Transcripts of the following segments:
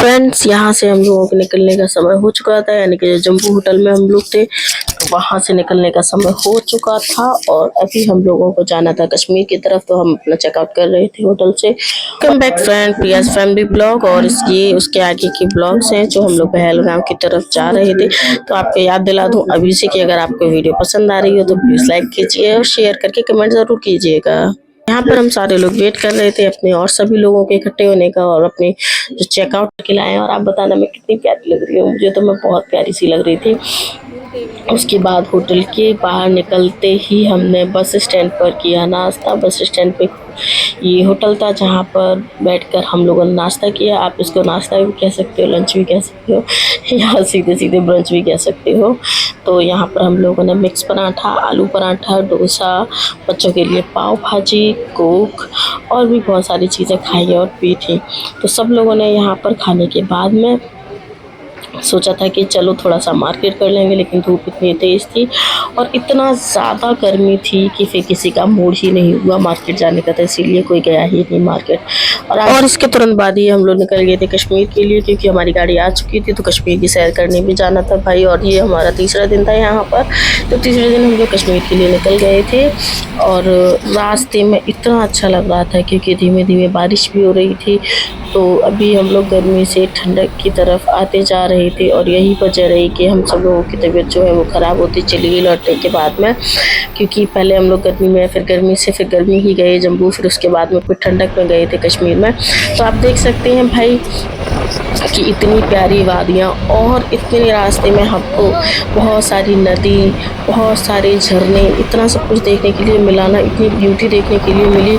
Friends, यहाँ से हम लोगों के निकलने का समय हो चुका था, यानी कि जम्बू होटल में हम लोग थे तो वहाँ से निकलने का समय हो चुका था और अभी हम लोगों को जाना था कश्मीर की तरफ, तो हम अपना चेकआउट कर रहे थे होटल से। Come back friend, Priya's family blog और ये उसके आगे के ब्लॉग्स हैं जो हम लोग पहलगाम की तरफ जा रहे थे। तो आपको याद दिला दूँ अभी से कि अगर आपको वीडियो पसंद आ रही हो तो प्लीज़ लाइक कीजिए और शेयर करके कमेंट ज़रूर कीजिएगा। यहाँ पर हम सारे लोग वेट कर रहे थे अपने और सभी लोगों के इकट्ठे होने का और अपने जो चेकआउट करके लाए हैं। और आप बताना मैं कितनी प्यारी लग रही हूँ, मुझे तो मैं बहुत प्यारी सी लग रही थी। उसके बाद होटल के बाहर निकलते ही हमने बस स्टैंड पर किया नाश्ता। बस स्टैंड पे ये होटल था जहाँ पर बैठकर हम लोगों ने नाश्ता किया। आप इसको नाश्ता भी कह सकते हो, लंच भी कह सकते हो, या सीधे सीधे ब्रंच भी कह सकते हो। तो यहाँ पर हम लोगों ने मिक्स पराठा, आलू पराठा, डोसा, बच्चों के लिए पाव भाजी, कोक और भी बहुत सारी चीज़ें खाई और पी थी। तो सब लोगों ने यहाँ पर खाने के बाद में सोचा था कि चलो थोड़ा सा मार्केट कर लेंगे, लेकिन धूप इतनी तेज़ थी और इतना ज़्यादा गर्मी थी कि फिर किसी का मूड ही नहीं हुआ मार्केट जाने का, तो इसीलिए कोई गया ही नहीं मार्केट। और इसके तुरंत बाद ही हम लोग निकल गए थे कश्मीर के लिए, क्योंकि हमारी गाड़ी आ चुकी थी तो कश्मीर की सैर करने भी जाना था भाई। और ये हमारा तीसरा दिन था यहाँ पर, तो तीसरे दिन हम लोग कश्मीर के लिए निकल गए थे। और रास्ते में इतना अच्छा लग रहा था क्योंकि धीमे धीमे बारिश भी हो रही थी। तो अभी हम लोग गर्मी से ठंडक की तरफ आते जा रहे थे और यही वजह रही कि हम सब लोगों की तबीयत जो है वो ख़राब होती चली गई लौटने के बाद में। क्योंकि पहले हम लोग गर्मी में, फिर गर्मी से फिर गर्मी ही गए जम्मू, फिर उसके बाद में फिर ठंडक में गए थे कश्मीर में। तो आप देख सकते हैं भाई कि इतनी प्यारी वादियाँ और इतने रास्ते में हमको बहुत सारी नदी, बहुत सारे झरने, इतना सब कुछ देखने के लिए मिला ना, इतनी ब्यूटी देखने के लिए मिली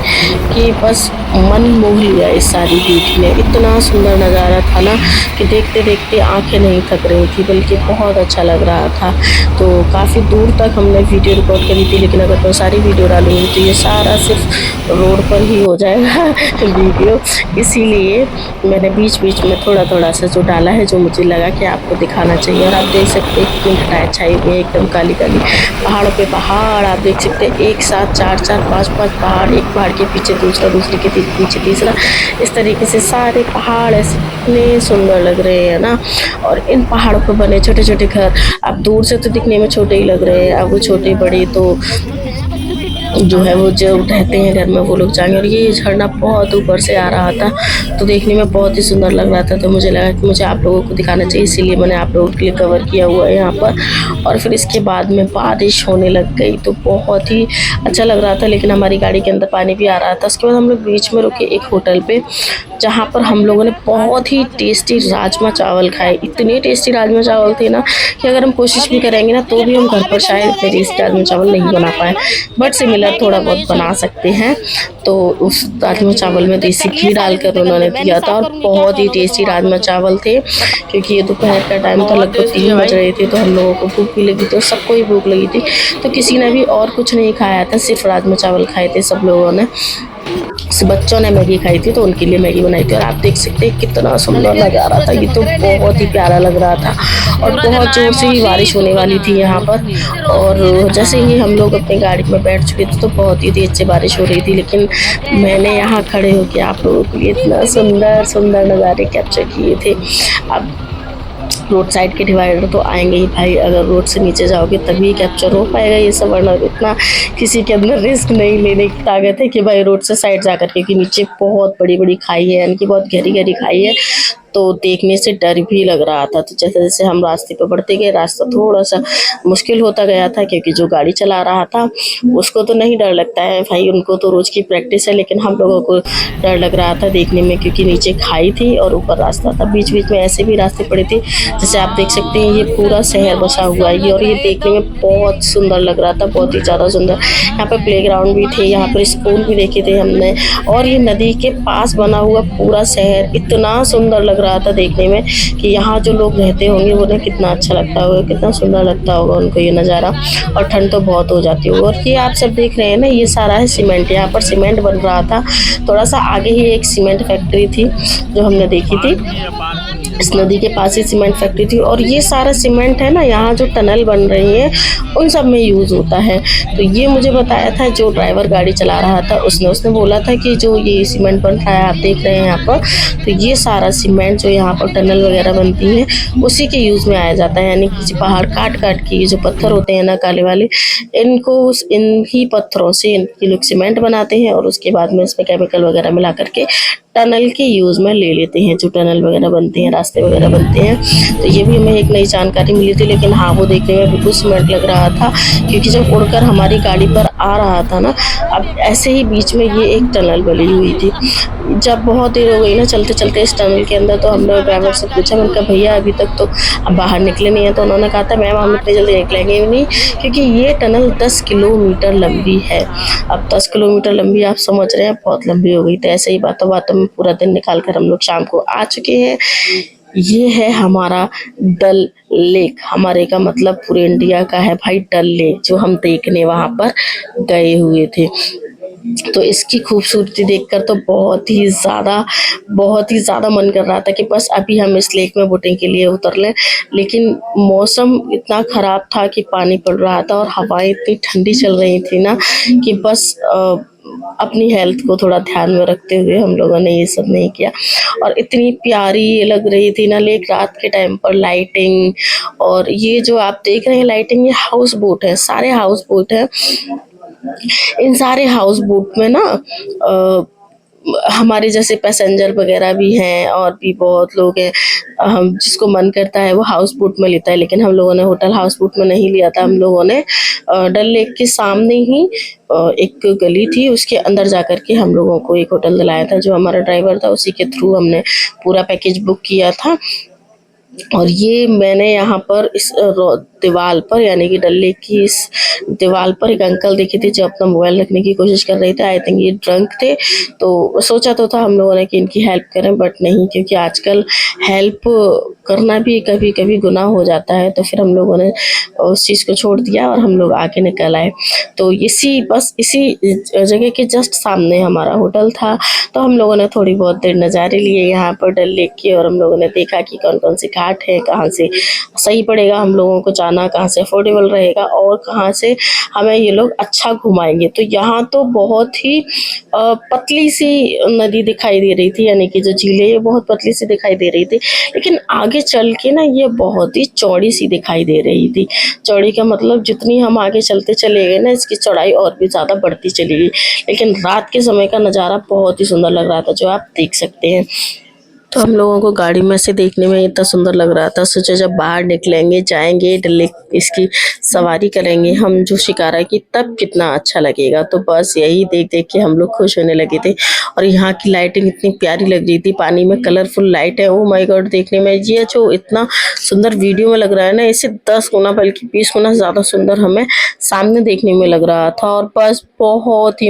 कि बस मन मोह लिया इस सारी ब्यूटी ने। इतना सुंदर नज़ारा था ना कि देखते देखते आंखें नहीं थक रही थी, बल्कि बहुत अच्छा लग रहा था। तो काफ़ी दूर तक हमने वीडियो रिकॉर्ड करी थी, लेकिन अगर मैं सारी वीडियो डालूंगी तो ये सारा सिर्फ रोड पर ही हो जाएगा वीडियो, इसीलिए मैंने बीच बीच में थोड़ा थोड़ा सा जो डाला है, जो मुझे लगा कि आपको दिखाना चाहिए। और आप देख सकते हैं कितनी घटाएं छाई हुई है, एकदम काली काली पहाड़ों पे पहाड़। आप देख सकते हैं एक साथ 4-4, 5-5 पहाड़, एक पहाड़ के पीछे दूसरा, दूसरे के पीछे तीसरा, इस तरीके से सारे पहाड़ ऐसे कितने सुंदर लग रहे हैं ना। और इन पहाड़ों पर बने छोटे छोटे घर, अब दूर से तो दिखने में छोटे ही लग रहे हैं, अब वो छोटे बड़े तो जो है वो जो रहते हैं घर में वो लोग जाएंगे। और ये झरना बहुत ऊपर से आ रहा था तो देखने में बहुत ही सुंदर लग रहा था। तो मुझे लगा कि मुझे आप लोगों को दिखाना चाहिए, इसीलिए मैंने आप लोगों के लिए कवर किया हुआ है यहाँ पर। और फिर इसके बाद में बारिश होने लग गई तो बहुत ही अच्छा लग रहा था, लेकिन हमारी गाड़ी के अंदर पानी भी आ रहा था। उसके बाद हम लोग बीच में रुके एक होटल पे, जहाँ पर हम लोगों ने बहुत ही टेस्टी राजमा चावल खाए। इतने टेस्टी राजमा चावल थे ना कि अगर हम कोशिश भी करेंगे ना तो भी हम घर पर शायद इतने टेस्टी राजमा चावल नहीं बना पाए, बट सिमिलर थोड़ा बहुत बना सकते हैं। तो उस राजमा चावल में देसी घी डालकर उन्होंने दिया था और बहुत ही टेस्टी राजमा चावल थे। क्योंकि ये दोपहर का टाइम था, लगभग 3 बज रहे थे, तो हम लोगों को भूख भी लगी थी और सबको ही भूख लगी थी। तो किसी ने भी और कुछ नहीं खाया था, सिर्फ राजमा चावल खाए थे सब लोगों ने। बच्चों ने मैगी खाई थी तो उनके लिए मैगी बनाई थी। और आप देख सकते हैं कितना सुंदर नज़ारा था, ये तो बहुत ही प्यारा लग रहा था। और बहुत जोर से ही बारिश होने वाली थी यहाँ पर। और जैसे ही हम लोग अपनी गाड़ी में बैठ चुके थे तो बहुत ही तेज से बारिश हो रही थी, लेकिन मैंने यहाँ खड़े होकर आप लोगों के लिए इतना सुंदर सुंदर नज़ारे कैप्चर किए थे। अब रोड साइड के डिवाइडर तो आएंगे ही भाई, अगर रोड से नीचे जाओगे तभी कैप्चर हो पाएगा ये सब, वरना इतना किसी के अंदर रिस्क नहीं लेने की ताकत है कि भाई रोड से साइड जा कर के, क्योंकि नीचे बहुत बड़ी बड़ी खाई है, यानी कि बहुत गहरी गहरी खाई है। तो देखने से डर भी लग रहा था। तो जैसे जैसे हम रास्ते पर बढ़ते गए, रास्ता थोड़ा सा मुश्किल होता गया था, क्योंकि जो गाड़ी चला रहा था उसको तो नहीं डर लगता है भाई, उनको तो रोज़ की प्रैक्टिस है, लेकिन हम लोगों को डर लग रहा था देखने में, क्योंकि नीचे खाई थी और ऊपर रास्ता था। बीच बीच में ऐसे भी रास्ते पड़े थे, जैसे आप देख सकते हैं ये पूरा शहर बसा हुआ है और ये देखने में बहुत सुंदर लग रहा था, बहुत ही ज़्यादा सुंदर। यहाँ पर प्लेग्राउंड भी थे, यहाँ पर स्कूल भी देखे थे हमने, और ये नदी के पास बना हुआ पूरा शहर इतना सुंदर लग रहा था देखने में कि यहाँ जो लोग रहते होंगे उन्हें कितना अच्छा लगता होगा, कितना सुंदर लगता होगा उनको ये नज़ारा। और ठंड तो बहुत हो जाती होगी। और ये आप सब देख रहे हैं ना, ये सारा है सीमेंट, यहाँ पर सीमेंट बन रहा था। थोड़ा सा आगे ही एक सीमेंट फैक्ट्री थी जो हमने देखी थी, इस नदी के पास ही सीमेंट फैक्ट्री थी और ये सारा सीमेंट है ना, यहाँ जो टनल बन रही है उन सब में यूज़ होता है। तो ये मुझे बताया था जो ड्राइवर गाड़ी चला रहा था, उसने बोला था कि जो ये सीमेंट बन रहा है आप देख रहे हैं यहाँ पर, तो ये सारा सीमेंट जो यहाँ पर टनल वगैरह बनती है उसी के यूज़ में आया जाता है। यानी किसी पहाड़ काट काट के ये जो पत्थर होते हैं ना काले वाले, इनको इन ही पत्थरों से इनकी लोग सीमेंट बनाते हैं और उसके बाद में इसमें केमिकल वगैरह मिला करके टनल के यूज़ में ले लेते हैं। जो टनल वगैरह बनते हैं, रास्ते वगैरह बनते हैं, तो ये भी हमें एक नई जानकारी मिली थी। लेकिन हाँ, वो देखने में बिल्कुल सीमेंट लग रहा था, क्योंकि जब उड़कर हमारी गाड़ी पर आ रहा था ना, अब ऐसे ही बीच में ये एक टनल बनी हुई थी। जब बहुत देर हो गई ना चलते चलते इस टनल के अंदर, तो हमने ड्राइवर से पूछा, मैंने कहा भैया अभी तक तो अब बाहर निकले नहीं है। तो उन्होंने कहा था मैम हम इतनी जल्दी निकलेंगे नहीं, क्योंकि ये टनल 10 किलोमीटर लंबी है। अब 10 किलोमीटर लंबी, आप समझ रहे हैं, बहुत लंबी हो गई। तो ऐसे ही बातों बातों में पूरा दिन निकाल कर हम लोग शाम को आ चुके हैं। ये है हमारा डल लेक। हमारे का मतलब पूरे इंडिया का है भाई डल लेक, जो हम देखने वहाँ पर गए हुए थे। तो इसकी खूबसूरती देखकर तो बहुत ही ज़्यादा मन कर रहा था कि बस अभी हम इस लेक में बोटिंग के लिए उतर लें। लेकिन मौसम इतना ख़राब था कि पानी पड़ रहा था और हवाएं इतनी ठंडी चल रही थी ना कि बस अपनी हेल्थ को थोड़ा ध्यान में रखते हुए हम लोगों ने ये सब नहीं किया। और इतनी प्यारी ये लग रही थी ना लेक, रात के टाइम पर लाइटिंग, और ये जो आप देख रहे हैं लाइटिंग, ये हाउस बोट है, सारे हाउस बोट है। इन सारे हाउस बोट में ना हमारे जैसे पैसेंजर वगैरह भी हैं और भी बहुत लोग हैं। हम जिसको मन करता है वो हाउस बोट में लेता है, लेकिन हम लोगों ने होटल हाउस बोट में नहीं लिया था। हम लोगों ने डल लेक के सामने ही एक गली थी, उसके अंदर जाकर के हम लोगों को एक होटल दिलाया था। जो हमारा ड्राइवर था उसी के थ्रू हमने पूरा पैकेज बुक किया था। और ये मैंने यहाँ पर इस दीवार पर, यानी कि डल लेक की इस दीवार पर एक अंकल देखे थे जो अपना मोबाइल रखने की कोशिश कर रहे थे। आई थिंक ये ड्रंक थे, तो सोचा तो था हम लोगों ने कि इनकी हेल्प करें, बट नहीं, क्योंकि आजकल हेल्प करना भी कभी कभी गुनाह हो जाता है। तो फिर हम लोगों ने उस चीज़ को छोड़ दिया और हम लोग आके निकल आए। तो बस इसी जगह के जस्ट सामने हमारा होटल था। तो हम लोगों ने थोड़ी बहुत देर नज़ारे लिए यहाँ पर डल लेक के, और हम लोगों ने देखा कि कौन कौन से घाट है, कहाँ से सही पड़ेगा हम लोगों को जाना, कहाँ से अफोर्डेबल रहेगा और कहाँ से हमें ये लोग अच्छा घुमाएंगे। तो यहाँ तो बहुत ही पतली सी नदी दिखाई दे रही थी, यानी कि जो झील है ये बहुत पतली सी दिखाई दे रही थी। लेकिन आगे चल के ना ये बहुत ही चौड़ी सी दिखाई दे रही थी। चौड़ी का मतलब जितनी हम आगे चलते चले गए ना, इसकी चौड़ाई और भी ज़्यादा बढ़ती चली गई। लेकिन रात के समय का नज़ारा बहुत ही सुंदर लग रहा था, जो आप देख सकते हैं। तो हम लोगों को गाड़ी में से देखने में इतना सुंदर लग रहा था, सोचा जब बाहर निकलेंगे, जाएंगे डल लेक, इसकी सवारी करेंगे हम जो शिकारा की, तब कितना अच्छा लगेगा। तो बस यही देख देख के हम लोग खुश होने लगे थे। और यहाँ की लाइटिंग इतनी प्यारी लग रही थी, पानी में कलरफुल लाइट है। ओ माय गॉड, देखने में ये जो इतना सुंदर वीडियो में लग रहा है ना, इससे 10 गुना बल्कि 20 गुना ज़्यादा सुंदर हमें सामने देखने में लग रहा था। और बस बहुत ही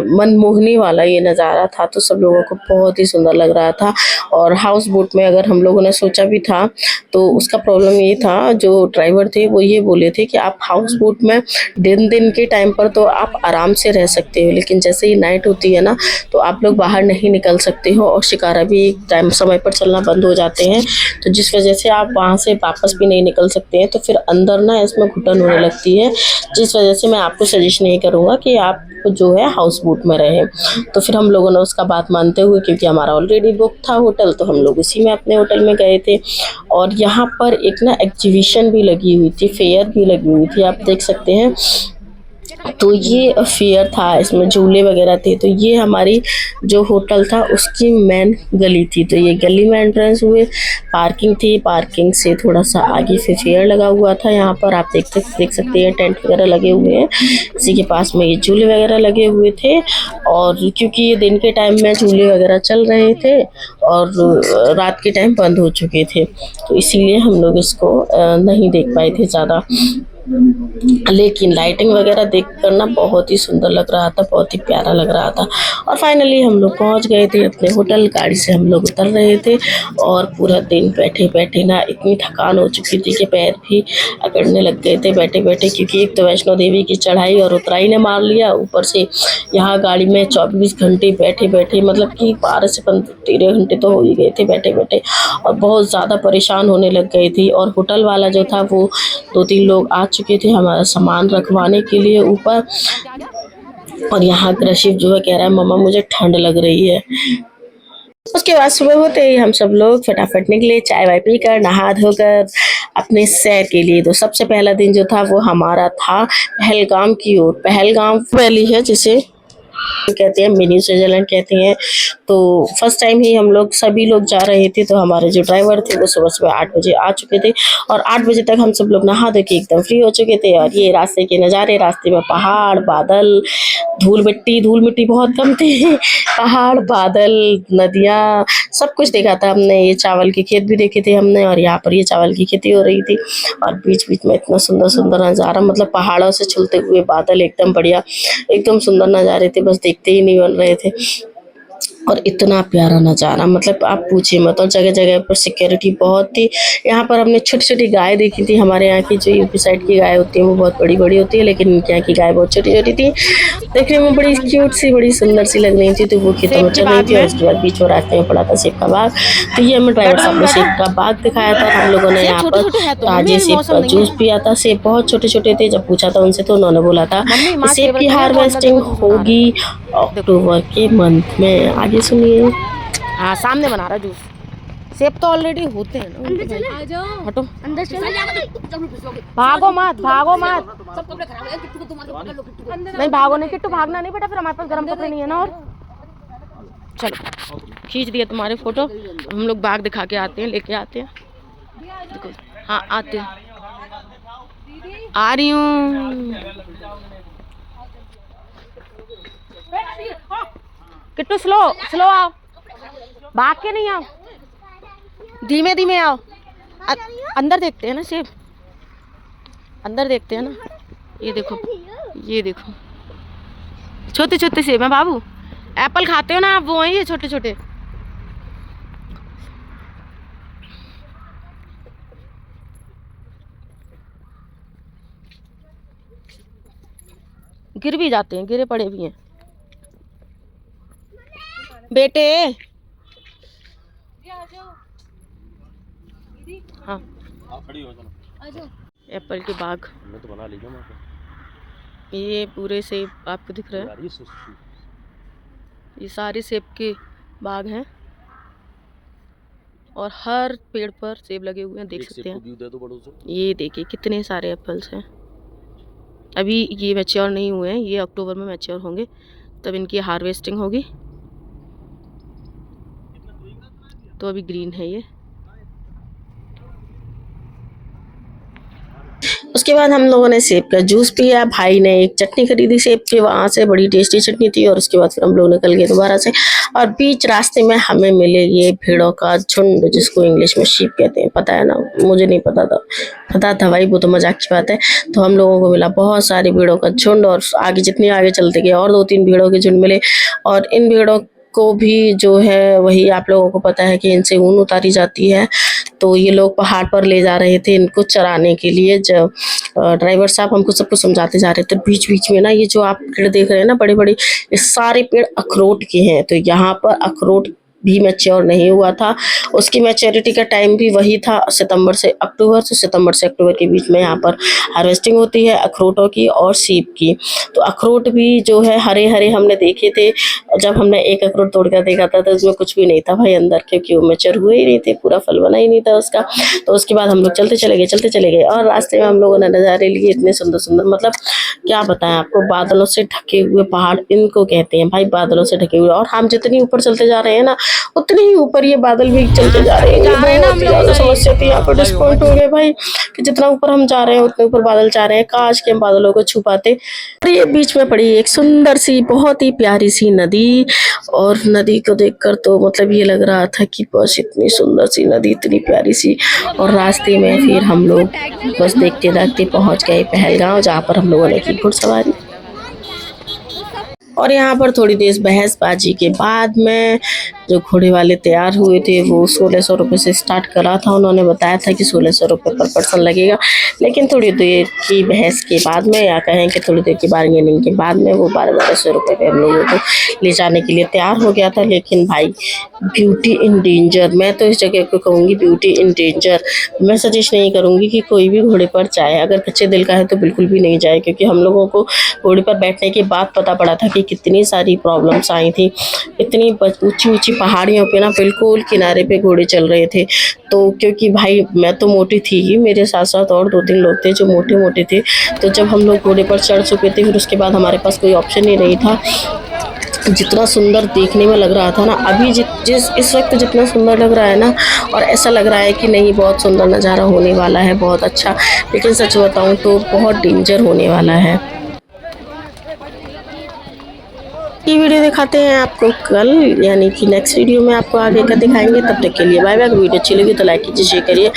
मनमोहनी वाला ये नज़ारा था। तो सब लोगों को बहुत ही सुंदर लग रहा था। और हाउस बोट में अगर हम लोगों ने सोचा भी था, तो उसका प्रॉब्लम ये था, जो ड्राइवर थे वो ये बोले थे कि आप हाउस बोट में दिन के टाइम पर तो आप आराम से रह सकते हो, लेकिन जैसे ही नाइट होती है ना, तो आप लोग बाहर नहीं निकल सकते हो, और शिकारा भी टाइम समय पर चलना बंद हो जाते हैं। तो जिस वजह से आप वहाँ से वापस भी नहीं निकल सकते हैं। तो फिर अंदर ना इसमें घुटन होने लगती है, जिस वजह से मैं आपको सजेस्ट नहीं करूँगा कि आप जो है हाउस बोट में रहे। तो फिर हम लोगों ने उसका बात मानते हुए, क्योंकि हमारा ऑलरेडी बुक था होटल, तो हम लोग उसी में अपने होटल में गए थे। और यहाँ पर एक ना एग्जीबिशन भी लगी हुई थी, फेयर भी लगी हुई थी, आप देख सकते हैं। तो ये फेयर था, इसमें झूले वगैरह थे। तो ये हमारी जो होटल था उसकी मेन गली थी। तो ये गली में एंट्रेंस हुए, पार्किंग थी, पार्किंग से थोड़ा सा आगे से फेयर लगा हुआ था। यहाँ पर आप देख सकते हैं टेंट वगैरह लगे हुए हैं, इसी के पास में ये झूले वगैरह लगे हुए थे। और क्योंकि ये दिन के टाइम में झूले वगैरह चल रहे थे और रात के टाइम बंद हो चुके थे, तो इसीलिए हम लोग इसको नहीं देख पाए थे ज़्यादा। लेकिन लाइटिंग वगैरह देख कर ना बहुत ही सुंदर लग रहा था, बहुत ही प्यारा लग रहा था। और फाइनली हम लोग पहुंच गए थे अपने होटल। गाड़ी से हम लोग उतर रहे थे और पूरा दिन बैठे बैठे ना इतनी थकान हो चुकी थी कि पैर भी अकड़ने लग गए थे बैठे बैठे, क्योंकि एक तो वैष्णो देवी की चढ़ाई और उतराई ने मार लिया, ऊपर से यहाँ गाड़ी में 24 घंटे बैठे बैठे, मतलब कि 12 से 13 घंटे तो हो ही गए थे बैठे बैठे, और बहुत ज़्यादा परेशान होने लग गई थी। और होटल वाला जो था वो 2-3 लोग आ चुके थे हमारा सामान रखवाने के लिए ऊपर। और यहाँ कृषिव जो है कह रहा है मम्मा मुझे ठंड लग रही है। उसके बाद सुबह होते ही हम सब लोग फटाफट निकले, चाय वाय पीकर नहा धोकर अपने सैर के लिए। तो सबसे पहला दिन जो था वो हमारा था पहलगाम की ओर। पहलगाम वैली है जिसे कहते हैं, मिनी स्विट्जरलैंड कहते हैं। तो फर्स्ट टाइम ही हम लोग सभी लोग जा रहे थे, तो हमारे जो ड्राइवर थे वो सुबह सुबह 8 बजे आ चुके थे और 8 बजे तक हम सब लोग नहा धो के एकदम फ्री हो चुके थे। और ये रास्ते के नज़ारे, रास्ते में पहाड़, बादल, धूल मिट्टी बहुत कम थे। पहाड़, बादल, नदियाँ, सब कुछ देखा था हमने। ये चावल के खेत भी देखे थे हमने, और यहाँ पर ये चावल की खेती हो रही थी। और बीच बीच में इतना सुंदर सुंदर नज़ारा, मतलब पहाड़ों से छूलते हुए बादल, एकदम बढ़िया, एकदम सुंदर नज़ारे थे, बस देखते ही नहीं बन रहे थे। और इतना प्यारा नज़ारा, मतलब आप पूछिए मत। और जगह जगह पर सिक्योरिटी बहुत थी। यहाँ पर हमने छोटी छोटी गाय देखी थी। हमारे यहाँ की जो यूपी साइड की गाय होती है वो बहुत बड़ी बड़ी होती है, लेकिन इनके यहाँ की गाय बहुत छोटी छोटी थी। देखने में बड़ी क्यूट सी, बड़ी सुंदर सी लग रही थी। तो वो खेतों में चल रही थी और उसके बाद बीच में रास्ते में पड़ा था सेब का बाग। तो ये हमें ड्राइवर साहब ने सेब का बाग दिखाया था। हम लोगों ने यहाँ पर ताजे सेब का जूस पिया था। सेब बहुत छोटे छोटे थे। जब पूछा था उनसे तो उन्होंने बोला था कि सेब की हार्वेस्टिंग होगी अक्टूबर के मंथ में। आगे सुनिए। हाँ, सामने बना रहा जूस। सेब तो ऑलरेडी होते हैं ना। अंदर चले, आ जाओ, हटो अंदर चले। भागो मत, भागो मत, सब कपड़े खराब है। किट्टू को तुम पकड़ लो, किट्टू को नहीं भागो, नहीं किट्टू भागना नहीं बेटा, फिर हमारे पास गर्म कपड़े नहीं है ना। और चलो खींच दिया तुम्हारे फोटो। हम लोग बाग दिखा के आते हैं, लेके आते हैं। देखो, हाँ आते हैं, आ रही हूँ। किट्टू स्लो स्लो आओ, भाग के नहीं आओ, धीमे धीमे आओ। अंदर देखते हैं ना सेब, अंदर देखते हैं ना। ये देखो, ये देखो, छोटे छोटे सेब हैं बाबू। एप्पल खाते हो ना आप, वो हैं ये छोटे छोटे। गिर भी जाते हैं, गिरे पड़े भी हैं बेटे। हाँ, एप्पल के बाग तो बना लीजिए। ये पूरे सेब आपको दिख रहे हैं, ये सारे सेब के बाग हैं और हर पेड़ पर सेब लगे हुए हैं, देख सकते हैं। ये देखिए कितने सारे एप्पल्स हैं। अभी ये मैच्योर नहीं हुए हैं, ये अक्टूबर में मैच्योर होंगे, तब इनकी हार्वेस्टिंग होगी। तो अभी ग्रीन है ये। उसके बाद हम लोगों ने सेब का जूस पिया। भाई ने एक चटनी खरीदी सेब की, वहाँ से बड़ी टेस्टी चटनी थी। और उसके बाद फिर हम लोग निकल गए दोबारा से। और बीच रास्ते में हमें मिले ये भेड़ों का झुंड, जिसको इंग्लिश में शीप कहते हैं। पता है ना, मुझे नहीं पता था, पता था भाई, वो तो मजाक की बात है। तो हम लोगों को मिला बहुत सारी भेड़ों का झुंड। और आगे जितने आगे चलते गए और 2-3 भेड़ों के झुंड मिले। और इन भेड़ों को भी जो है, वही आप लोगों को पता है कि इनसे ऊन उतारी जाती है। तो ये लोग पहाड़ पर ले जा रहे थे इनको चराने के लिए। जब ड्राइवर साहब हमको सबको समझाते जा रहे थे, बीच बीच में ना ये जो आप पेड़ देख रहे हैं ना बड़े बड़े, ये सारे पेड़ अखरोट के हैं। तो यहाँ पर अखरोट भी मैच्योर नहीं हुआ था। उसकी मैच्योरिटी का टाइम भी वही था, सितंबर से अक्टूबर, से सितंबर से अक्टूबर के बीच में यहाँ पर हार्वेस्टिंग होती है अखरोटों की और सेब की। तो अखरोट भी जो है हरे हरे हमने देखे थे। जब हमने एक अखरोट तोड़ कर देखा था तो उसमें कुछ भी नहीं था भाई अंदर, क्योंकि वो मैच्योर हुए ही नहीं थे, पूरा फल बना ही नहीं था उसका। तो उसके बाद हम लोग चलते चले गए और रास्ते में हम लोगों ने नज़ारे लिए इतने सुंदर सुंदर, मतलब क्या बताएं आपको। बादलों से ढके हुए पहाड़ इनको कहते हैं भाई, बादलों से ढके हुए। और हम जितनी ऊपर चलते जा रहे हैं ना, उतने ही ऊपर ये बादल भी चलते जा रहे हैं। बहुत ही ज्यादा समस्या थी यहाँ पर, डिसपॉइंट हो गए भाई कि जितना ऊपर हम जा रहे हैं उतने ऊपर बादल जा रहे हैं। काश के हम बादलों को छू पाते। और ये बीच में पड़ी एक सुंदर सी बहुत ही प्यारी सी नदी, और नदी को देखकर तो मतलब ये लग रहा था कि बस इतनी सुंदर सी नदी, इतनी प्यारी सी। और रास्ते में फिर हम लोग बस देखते देखते पहुंच गए पहलगांव, जहाँ पर हम लोगों ने की घुड़सवारी। और यहाँ पर थोड़ी देर बहसबाजी के बाद में जो घोड़े वाले तैयार हुए थे वो 1600 रुपये से स्टार्ट करा था। उन्होंने बताया था कि 1600 रुपये पर पर्सन लगेगा, लेकिन थोड़ी देर की बहस के बाद में, या कहें कि थोड़ी देर की बार्गेनिंग के बाद में, वो 1200 रुपये पे हम लोगों को ले जाने के लिए तैयार हो गया था। लेकिन भाई ब्यूटी इन डेंजर, मैं तो इस जगह को कहूँगी ब्यूटी इन डेंजर। मैं सजेस्ट नहीं करूँगी कि कोई भी घोड़े पर जाए, अगर कच्चे दिल का है तो बिल्कुल भी नहीं जाए, क्योंकि हम लोगों को घोड़े पर बैठने के बाद पता पड़ा था कि कितनी सारी प्रॉब्लम्स आई थी। इतनी ऊंची ऊंची पहाड़ियों पे ना बिल्कुल किनारे पे घोड़े चल रहे थे। तो क्योंकि भाई मैं तो मोटी थी ही, मेरे साथ साथ और 2-3 लोग थे जो मोटे मोटे थे। तो जब हम लोग घोड़े पर चढ़ चुके थे, फिर उसके बाद हमारे पास कोई ऑप्शन ही नहीं था। जितना सुंदर देखने में लग रहा था ना, अभी इस वक्त जितना सुंदर लग रहा है ना, और ऐसा लग रहा है कि नहीं बहुत सुंदर नज़ारा होने वाला है, बहुत अच्छा। लेकिन सच बताऊं तो बहुत डेंजर होने वाला है। ये वीडियो दिखाते हैं आपको कल, यानी कि नेक्स्ट वीडियो में आपको आगे का दिखाएंगे। तब तक के लिए बाय बाय। वीडियो अच्छी लगी तो लाइक कीजिए, शेयर करिए,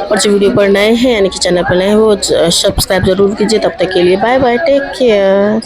और जो वीडियो पर नए हैं यानी कि चैनल पर नए हैं वो सब्सक्राइब जरूर कीजिए। तब तक के लिए बाय बाय, टेक केयर।